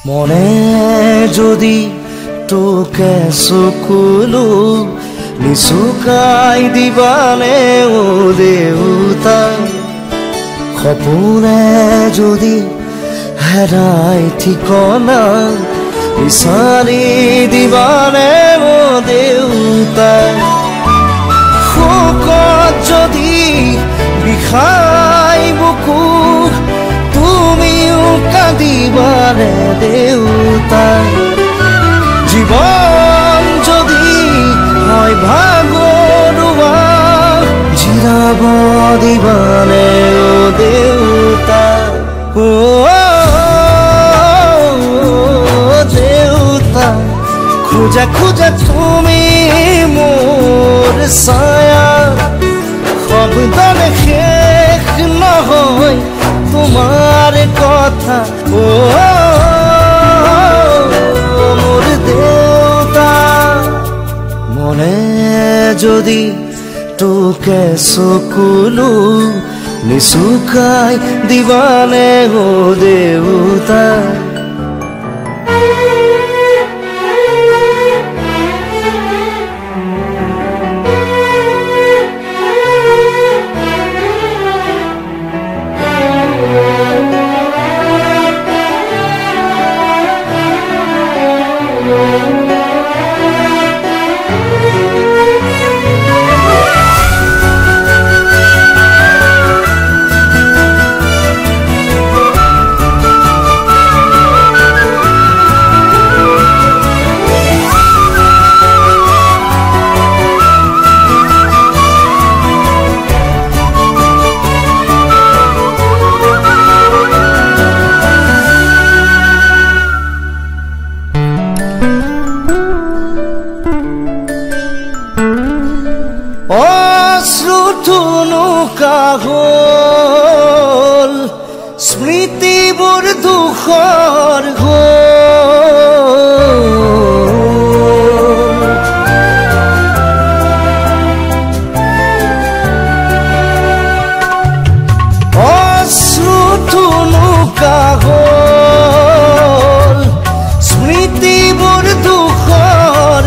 মনে যদি তোকে চকুলো নিচুকাই দিবানে ও দেউতা সপোনে যদি হেৰাই ঠিকনা বিচাৰি দিবানে ও দেউতা শোকত যদি বিষাই বুকু তুমিও কাঁদিবানে দেউতা জীবন যদি হয় ভাগৰুৱা জিৰাব দিবানে ও দেউতা ও দেউতা খোজা খোজা তুমি মোৰ ছায়া শব্দৰে শেষ নহয় তোমাৰ কথা ও মোৰ দেউতা মনে যদি তোকে চকুলো নিচুকাই দিবানে ও দেউতা অশ্ৰুথুনুকা হ'ল স্মৃতিবোৰ দুখৰ অশ্ৰুথুনুকা হ'ল স্মৃতিবোৰ দুখৰ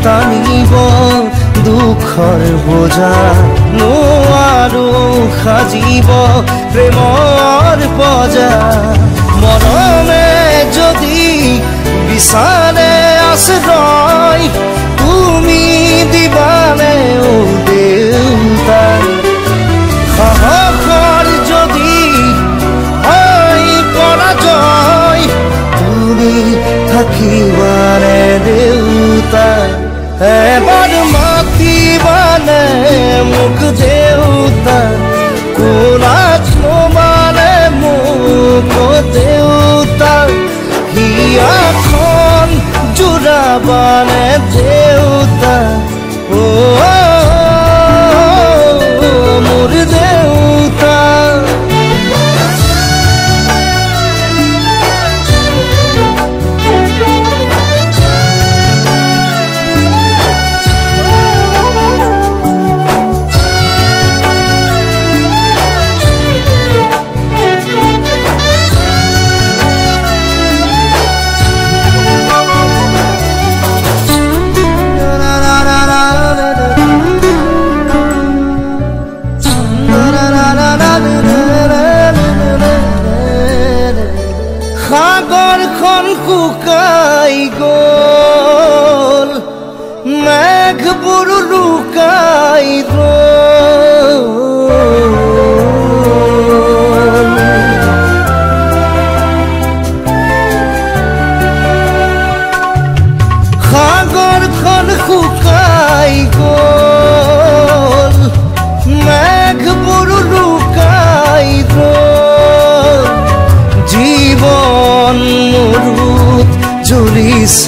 টানিব দুখৰ বোজা নোৱাৰো সাজিব প্ৰেমৰ বজা মৰমে যদি বিচাৰে আশ্ৰয় তুমি দিবানে ও দেউতা সাহসৰ যদি হয় পৰাজয় তুমি থাকিবানে দেউতা এবাৰ মাতিবানে মোক দেউতা কোলাত লবানে মোক দেউতা হিয়াখন জোৰাবানে দেউতা ও মোৰ দেউতা সাগৰখন শুকাই গ'ল মেঘবোৰ লুকাই গ'ল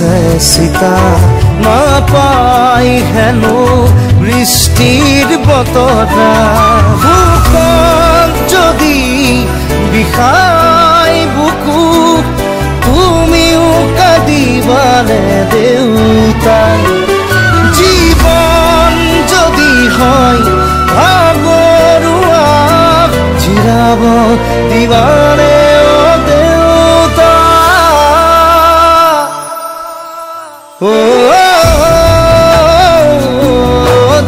আছে সীতা নাপায় হেনো বৃষ্টিৰ বতৰা বুকত যদি বিষাই বুকু তুমিও কাঁদিবানে দেউতা জীবন যদি হয় ভাগৰুৱা জিৰাব দিবানে ও দেউতা ও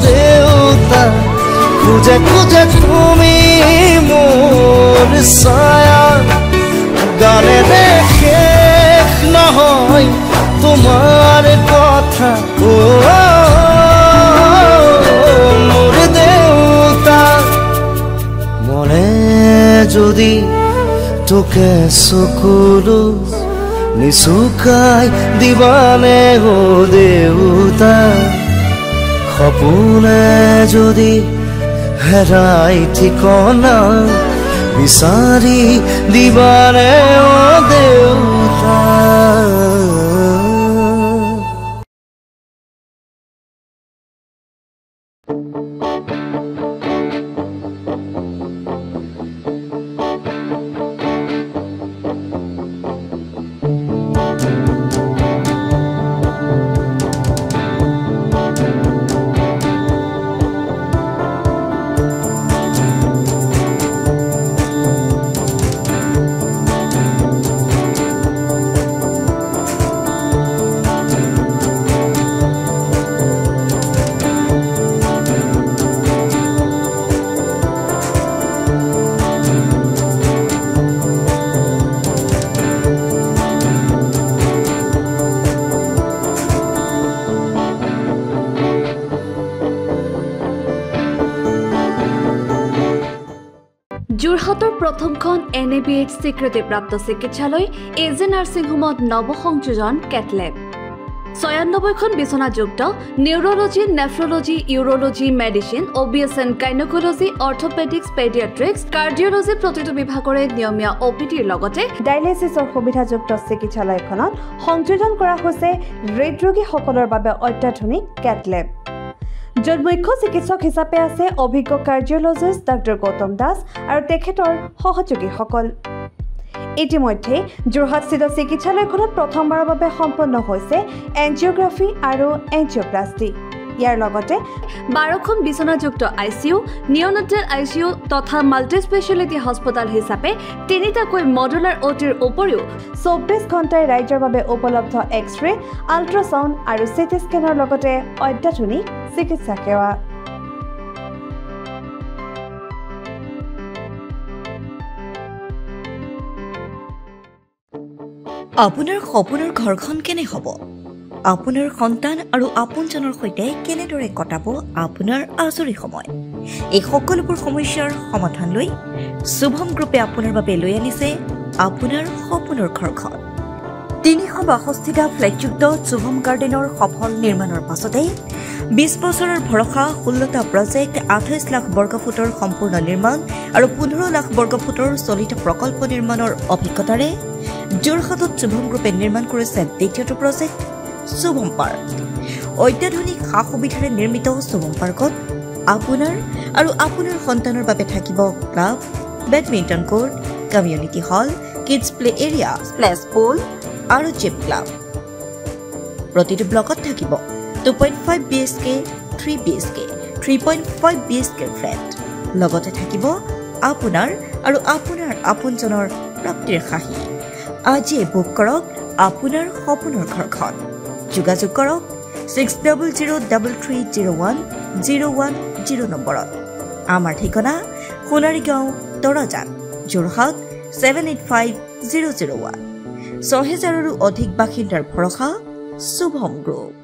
দেউতা খুঁজে খুঁজে তুমি মোৰ ছায়া গানে শেষ নহয় তোমাৰ কথা ও মোৰ দেউতা মনে যদি তোকে চকুলো নিচুকাই দিবানে ও দেউতা সপোনে যদি হেৰাই ঠিকনা বিচাৰি দিবানে ও দেউতা যোৰহাটৰ প্ৰথমখন NABH স্বীকৃতিপ্ৰাপ্ত চিকিৎসালয় এজে নাৰ্ছিং হোমত নৱসংযোজন কেটলেব ৯৬খন বিছনাযুক্ত neurology nephrology urology medicine OBSN gynaecology orthopaedics paediatrics cardiology প্ৰতিটো বিভাগৰে নিয়মীয়া OPDৰ লগতে ডায়ালিসিছৰ সুবিধাযুক্ত চিকিৎসালয়খনত সংযোজন কৰা হৈছে হৃদৰোগীসকলৰ বাবে অত্যাধুনিক কেটলেব য'ত মুখ্য চিকিৎসক হিচাপে আছে অভিজ্ঞ কাৰ্ডিঅলজিষ্ট ডক্টৰ গৌতম দাস আৰু তেখেতৰ সহযোগীসকল ইতিমধ্যে যোৰহাটস্থিত চিকিৎসালয়খনত প্ৰথমবাৰৰ বাবে সম্পন্ন হৈছে এনজিঅগ্ৰাফি আৰু এনজিঅপ্লাষ্টি ইয়াৰ লগতে 12খন বিছনাযুক্ত ICU নিঅনেটাল ICU তথা মাল্টি স্পেশালিটি হস্পিটাল হিচাপে তিনিটাকৈ মডুলাৰ OTৰ উপৰিও 24 ঘণ্টাই ৰাইজৰ বাবে উপলব্ধ এক্স-ৰে আল্ট্ৰাছাউণ্ড আৰু CT স্কেনৰ লগতে অত্যাধুনিক চিকিৎসা সেৱা আপোনাৰ সপোনৰ ঘৰখন কেনে হ'ব আপোনাৰ সন্তান আৰু আপোনজনৰ সৈতে কেনেদৰে কটাব আপোনাৰ আজৰি সময় এই সকলোবোৰ সমস্যাৰ সমাধান লৈ শুভম গ্ৰুপে আপোনাৰ বাবে লৈ আনিছে আপোনাৰ সপোনৰ ঘৰখন ৩৬২টা ফ্লেটযুক্ত শুভম গাৰ্ডেনৰ সফল নিৰ্মাণৰ পাছতে ২০ বছৰৰ ভৰসা ১৬টা প্ৰজেক্ট ২৮ লাখ বৰ্গফুটৰ সম্পূৰ্ণ নিৰ্মাণ আৰু ১৫ লাখ বৰ্গফুটৰ চলিত প্ৰকল্প নিৰ্মাণৰ অভিজ্ঞতাৰে যোৰহাটত শুভম গ্ৰুপে নিৰ্মাণ কৰিছে দ্বিতীয়টো প্ৰজেক্ট শুভম পাৰ্ক অত্যাধুনিক সা সুবিধাৰে নিৰ্মিত শুভম পাৰ্কত আপোনাৰ আৰু আপোনাৰ সন্তানৰ বাবে থাকিব club badminton court community hall kids play area splash pool আৰু জিম ক্লাব প্ৰতিটো ব্লকত থাকিব 2.5 BHK 3 BHK 3.5 BHK ফ্লেট লগতে থাকিব আপোনাৰ আৰু আপোনাৰ আপোনজনৰ প্ৰাপ্তিৰ খাহি আজি বুক কৰক আপোনাৰ সপোনৰ ঘৰখন যোগাযোগ কৰক 6003010110 নম্বৰত আমাৰ ঠিকনা সোণাৰীগাঁও তৰাজান যোৰহাট 785001 ৬০০০ৰো অধিক বাসিন্দাৰ ভৰসা শুভম গ্ৰুপ